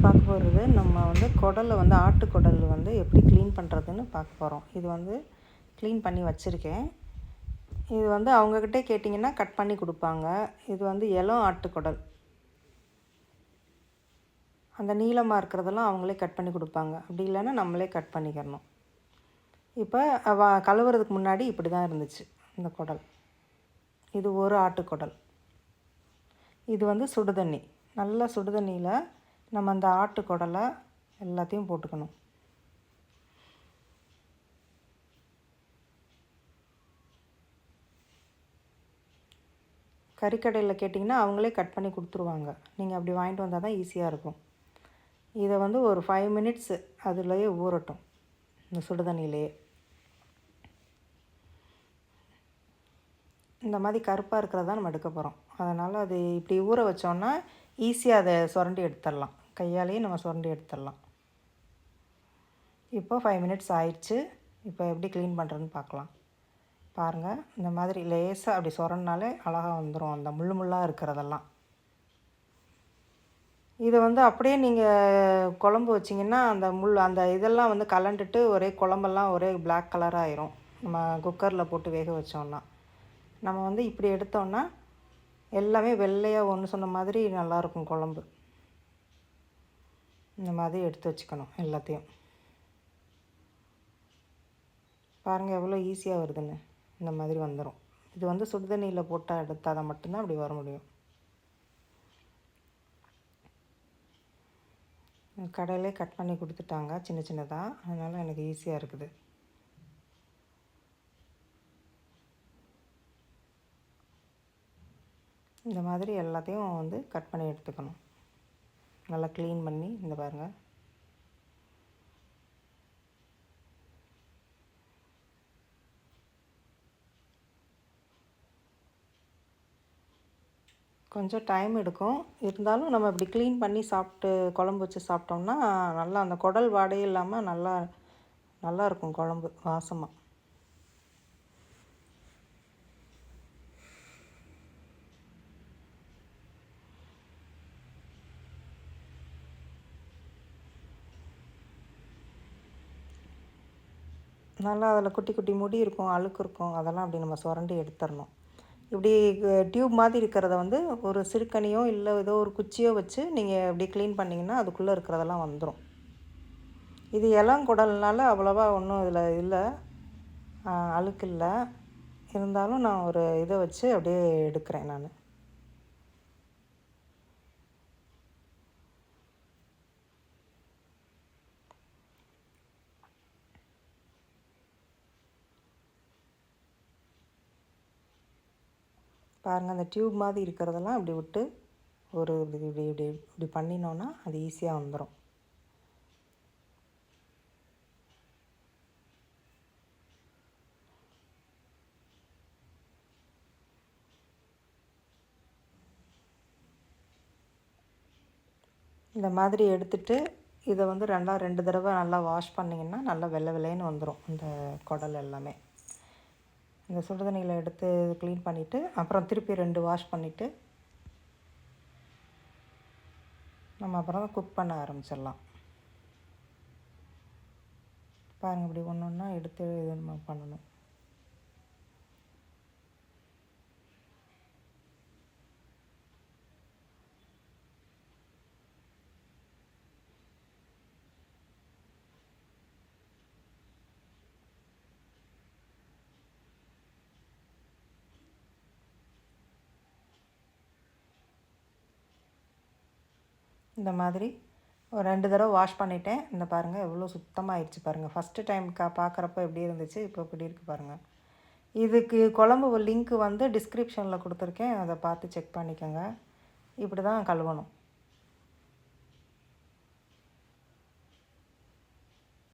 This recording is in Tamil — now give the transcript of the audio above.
பார்க்க போகிறது நம்ம வந்து குடலை வந்து ஆட்டுக்குடல் வந்து எப்படி க்ளீன் பண்ணுறதுன்னு பார்க்க போகிறோம். இது வந்து க்ளீன் பண்ணி வச்சுருக்கேன். இது வந்து அவங்கக்கிட்டே கேட்டிங்கன்னா கட் பண்ணி கொடுப்பாங்க. இது வந்து இளம் ஆட்டுக்குடல், அந்த நீளமாக இருக்கிறதெல்லாம் அவங்களே கட் பண்ணி கொடுப்பாங்க. அப்படி இல்லைன்னா நம்மளே கட் பண்ணிக்கிறணும். இப்போ கழுவுறதுக்கு முன்னாடி இப்படி தான் இருந்துச்சு இந்த குடல். இது ஒரு ஆட்டுக்குடல். இது வந்து சுடுதண்ணி, நல்லா சுடுதண்ணியில் நம்ம அந்த ஆட்டுக்குடலை எல்லாத்தையும் போட்டுக்கணும். கறிக்கடையில் கேட்டிங்கன்னா அவங்களே கட் பண்ணி கொடுத்துருவாங்க. நீங்கள் அப்படி வாங்கிட்டு வந்தால் தான் ஈஸியாக இருக்கும். இதை வந்து ஒரு 5 மினிட்ஸு அதுலேயே ஊறட்டும், இந்த சுடுதண்ணியிலேயே. இந்த மாதிரி கருப்பாக இருக்கிறதா நம்ம எடுக்க போகிறோம். அதனால் அது இப்படி ஊற வச்சோன்னா ஈஸியாக அதை சுரண்டி எடுத்துடலாம். கையாலேயே நம்ம சுரண்டி எடுத்துடலாம். இப்போ 5 மினிட்ஸ் ஆயிடுச்சு. இப்போ எப்படி க்ளீன் பண்ணுறதுன்னு பார்க்கலாம். பாருங்கள், இந்த மாதிரி லேசாக அப்படி சுரண்டினாலே அழகாக வந்துடும் அந்த முள்ளாக இருக்கிறதெல்லாம். இதை வந்து அப்படியே நீங்கள் குழம்பு வச்சிங்கன்னா அந்த இதெல்லாம் வந்து கலண்டுட்டு ஒரே குழம்பெல்லாம் ஒரே பிளாக் கலராக ஆயிரும். நம்ம குக்கரில் போட்டு வேக வச்சோன்னா, நம்ம வந்து இப்படி எடுத்தோன்னா எல்லாமே வெள்ளையாக ஒன்று சொன்ன மாதிரி நல்லாயிருக்கும் குழம்பு. இந்த மாதிரி எடுத்து வச்சுக்கணும் எல்லாத்தையும். பாருங்கள் எவ்வளோ ஈஸியாக வருதுன்னு. இந்த மாதிரி வந்துடும். இது வந்து சுடுதண்ணியில் போட்டால் எடுத்தால் தான் மட்டும்தான் அப்படி வர முடியும். கடையிலே கட் பண்ணி கொடுத்துட்டாங்க சின்ன சின்னதாக, அதனால் எனக்கு ஈஸியாக இருக்குது. இந்த மாதிரி எல்லாத்தையும் வந்து கட் பண்ணி எடுத்துக்கணும். நல்லா க்ளீன் பண்ணி இந்த பாருங்கள். கொஞ்சம் டைம் எடுக்கும், இருந்தாலும் நம்ம இப்படி க்ளீன் பண்ணி சாப்பிட்டு குழம்பு வச்சு சாப்பிட்டோம்னா நல்லா அந்த குடல் வாடையே இல்லாமல் நல்லா இருக்கும் குழம்பு வாசமாக. நல்லா அதில் குட்டி குட்டி முடி இருக்கும், அழுக்கு இருக்கும், அதெல்லாம் அப்படி நம்ம சுரண்டி எடுத்துடணும். இப்படி டியூப் மாதிரி இருக்கிறத வந்து ஒரு சிறுக்கனியோ இல்லை ஏதோ ஒரு குச்சியோ வச்சு நீங்கள் இப்படி க்ளீன் பண்ணிங்கன்னா அதுக்குள்ளே இருக்கிறதெல்லாம் வந்துடும். இது இளங்குடல்னால அவ்வளோவா ஒன்றும் இதில் இல்லை, அழுக்கு இல்லை. இருந்தாலும் நான் ஒரு இதை வச்சு அப்படியே எடுக்கிறேன் நான். பாருங்கள், அந்த டியூப் மாதிரி இருக்கிறதெல்லாம் இப்படி விட்டு ஒரு இப்படி இப்படி இப்படி இப்படி பண்ணினோன்னா அது ஈஸியாக வந்துடும். இந்த மாதிரி எடுத்துட்டு இதை வந்து 2 தடவை நல்லா வாஷ் பண்ணிங்கன்னா நல்லா வெள்ளை வெள்ளைன்னு வந்துடும் இந்த குடல் எல்லாமே. இந்த சுடுதண்ணியில் எடுத்து க்ளீன் பண்ணிவிட்டு அப்புறம் திருப்பி 2 வாஷ் பண்ணிவிட்டு நம்ம அப்புறம் குக் பண்ண ஆரம்பிச்சிடலாம். பாருங்கள், இப்படி ஒன்று ஒன்றா எடுத்து இது நம்ம பண்ணணும். இந்த மாதிரி ஒரு 2 தடவை வாஷ் பண்ணிட்டேன். இந்த பாருங்கள் எவ்வளோ சுத்தமாகிடுச்சு பாருங்கள். ஃபஸ்ட்டு டைம் பார்க்குறப்ப எப்படி இருந்துச்சு, இப்போ இப்படி இருக்குது பாருங்கள். இதுக்கு குழம்பு லிங்க்கு வந்து டிஸ்கிரிப்ஷனில் கொடுத்துருக்கேன், அதை பார்த்து செக் பண்ணிக்கோங்க. இப்படி தான் கழுவணும்.